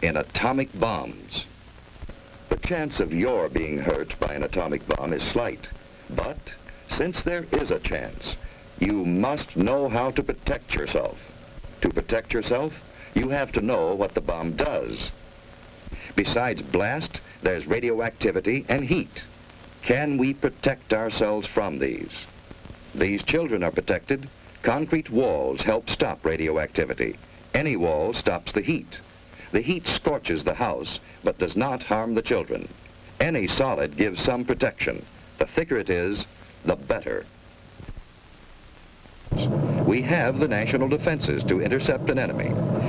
in atomic bombs. The chance of your being hurt by an atomic bomb is slight, but since there is a chance, you must know how to protect yourself. To protect yourself, you have to know what the bomb does. Besides blast, there's radioactivity and heat. Can we protect ourselves from these? These children are protected. Concrete walls help stop radioactivity. Any wall stops the heat. The heat scorches the house, but does not harm the children. Any solid gives some protection. The thicker it is, the better. We have the national defenses to intercept an enemy,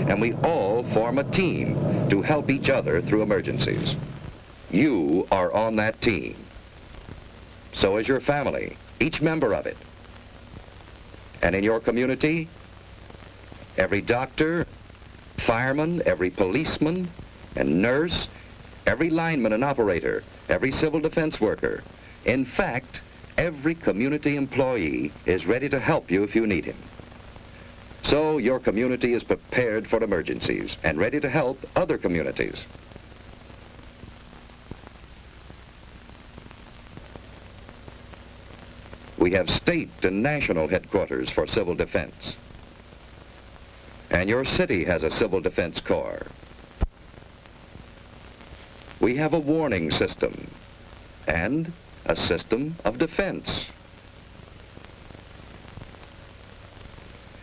and we all form a team to help each other through emergencies. You are on that team. So is your family, each member of it. And in your community, every doctor, fireman, every policeman and nurse, every lineman and operator, every civil defense worker, in fact, every community employee is ready to help you if you need him. So your community is prepared for emergencies and ready to help other communities. We have state and national headquarters for civil defense. And your city has a civil defense corps. We have a warning system and a system of defense.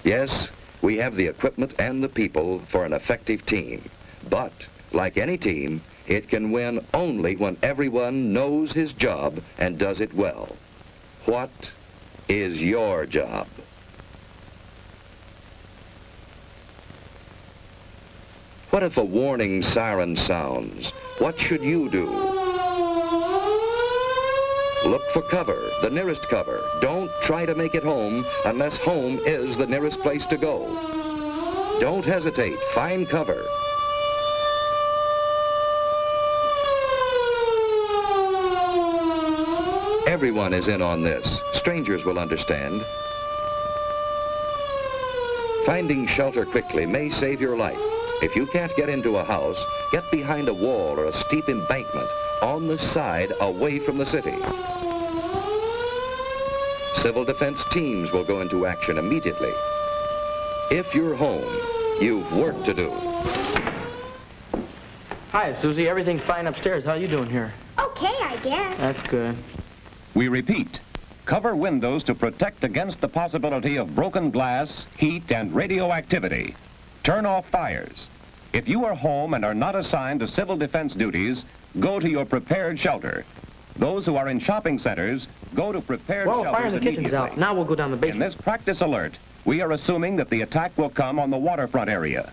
Yes, we have the equipment and the people for an effective team. But, like any team, it can win only when everyone knows his job and does it well. What is your job? What if a warning siren sounds? What should you do? Look for cover, the nearest cover. Don't try to make it home unless home is the nearest place to go. Don't hesitate. Find cover. Everyone is in on this. Strangers will understand. Finding shelter quickly may save your life. If you can't get into a house, get behind a wall or a steep embankment on the side away from the city. Civil defense teams will go into action immediately. If you're home, you've work to do. Hi, Susie. Everything's fine upstairs. How you doing here? Okay, I guess. That's good. We repeat, cover windows to protect against the possibility of broken glass, heat, and radioactivity. Turn off fires. If you are home and are not assigned to civil defense duties, go to your prepared shelter. Those who are in shopping centers, go to prepared Well, shelters fire in the kitchen's immediately. out. Now we'll go down the In basement. this practice alert, we are assuming that the attack will come on the waterfront area.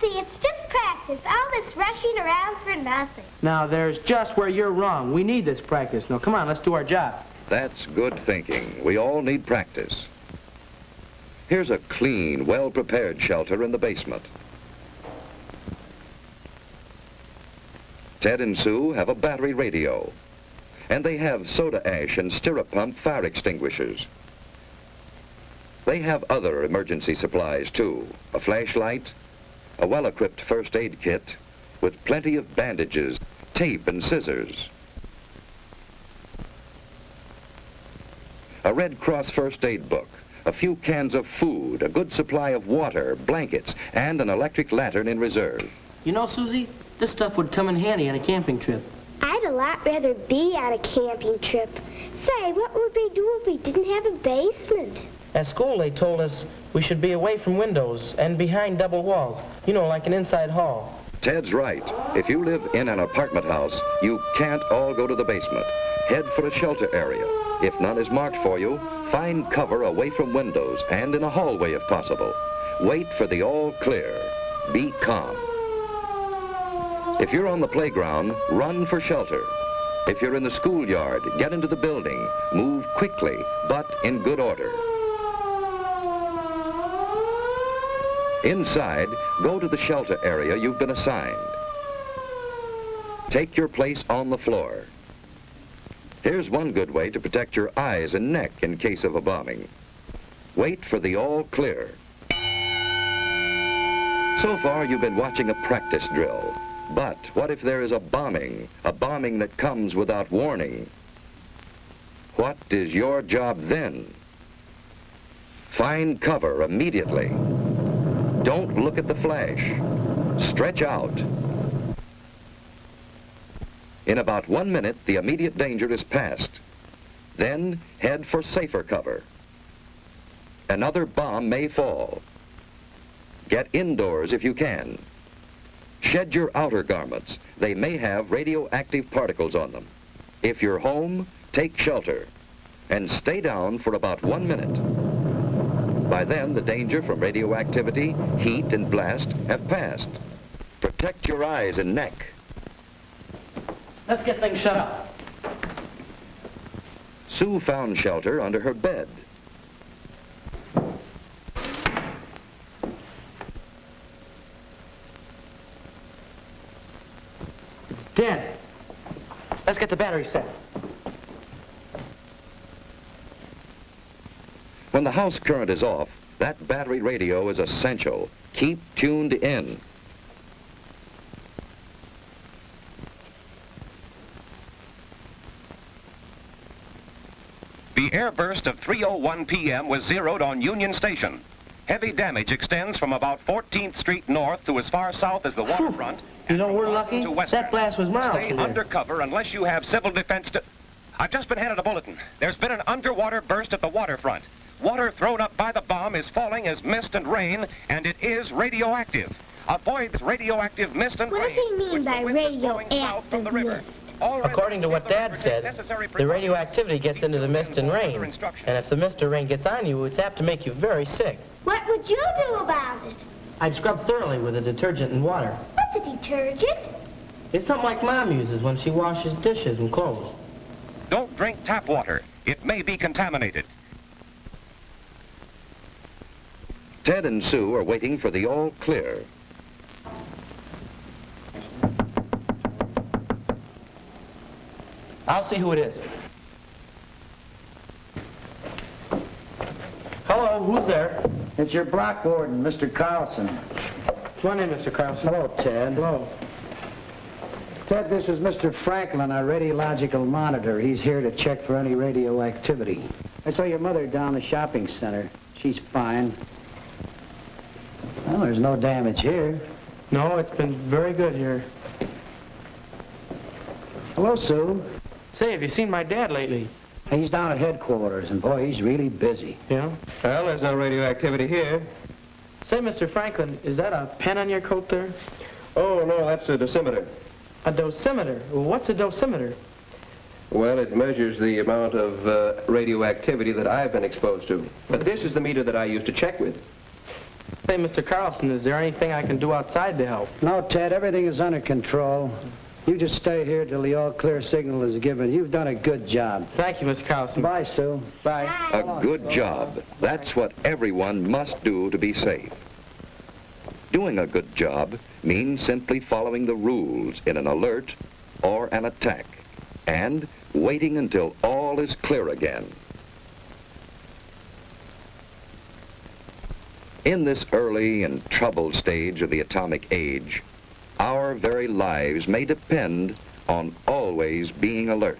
See, it's just practice. All this rushing around for nothing. Now, there's just where you're wrong. We need this practice. Now, come on, let's do our job. That's good thinking. We all need practice. Here's a clean, well-prepared shelter in the basement. Ted and Sue have a battery radio, and they have soda ash and stirrup pump fire extinguishers. They have other emergency supplies, too. A flashlight, a well-equipped first aid kit with plenty of bandages, tape, and scissors. A Red Cross first aid book, a few cans of food, a good supply of water, blankets, and an electric lantern in reserve. You know, Susie, this stuff would come in handy on a camping trip. I'd a lot rather be on a camping trip. Say, what would we do if we didn't have a basement? At school, they told us we should be away from windows and behind double walls. You know, like an inside hall. Ted's right. If you live in an apartment house, you can't all go to the basement. Head for a shelter area. If none is marked for you, find cover away from windows and in a hallway if possible. Wait for the all clear. Be calm. If you're on the playground, run for shelter. If you're in the schoolyard, get into the building. Move quickly, but in good order. Inside, go to the shelter area you've been assigned. Take your place on the floor. Here's one good way to protect your eyes and neck in case of a bombing. Wait for the all clear. So far, you've been watching a practice drill. But what if there is a bombing that comes without warning? What is your job then? Find cover immediately. Don't look at the flash. Stretch out. In about 1 minute, the immediate danger is past. Then head for safer cover. Another bomb may fall. Get indoors if you can. Shed your outer garments. They may have radioactive particles on them. If you're home, take shelter and stay down for about 1 minute. By then, the danger from radioactivity, heat, and blast have passed. Protect your eyes and neck. Let's get things shut up. Sue found shelter under her bed. Dead. Let's get the battery set. When the house current is off, that battery radio is essential. Keep tuned in. The airburst of 3:01 p.m. was zeroed on Union Station. Heavy damage extends from about 14th Street north to as far south as the waterfront. You know, we're lucky. To Western. That blast was miles Stay from there. undercover unless you have civil defense to... I've just been handed a bulletin. There's been an underwater burst at the waterfront. Water thrown up by the bomb is falling as mist and rain, and it is radioactive. Avoid this radioactive mist and What rain. does he mean which the by winds are blowing south from the river. radioactive mist? All According to what Dad said, the radioactivity gets into the mist and rain. And if the mist or rain gets on you, it's apt to make you very sick. What would you do about it? I'd scrub thoroughly with a detergent and water. What's a detergent? It's something like Mom uses when she washes dishes and clothes. Don't drink tap water. It may be contaminated. Ted and Sue are waiting for the all clear. I'll see who it is. Hello, who's there? It's your block warden, Mr. Carlson. What's my name, Mr. Carlson? Hello, Ted. Hello. Ted, this is Mr. Franklin, our radiological monitor. He's here to check for any radioactivity. I saw your mother down the shopping center. She's fine. Well, there's no damage here. No, it's been very good here. Hello, Sue. Say, have you seen my dad lately? He's down at headquarters, and boy, he's really busy. Yeah? Well, there's no radioactivity here. Say, Mr. Franklin, is that a pen on your coat there? Oh, no, that's a dosimeter. A dosimeter? Well, what's a dosimeter? Well, it measures the amount of radioactivity that I've been exposed to. But this is the meter that I use to check with. Say, Mr. Carlson, is there anything I can do outside to help? No, Ted, everything is under control. You just stay here till the all-clear signal is given. You've done a good job. Thank you, Mr. Carlson. Bye, Sue. Bye. A good job. That's what everyone must do to be safe. Doing a good job means simply following the rules in an alert or an attack and waiting until all is clear again. In this early and troubled stage of the atomic age, our very lives may depend on always being alert.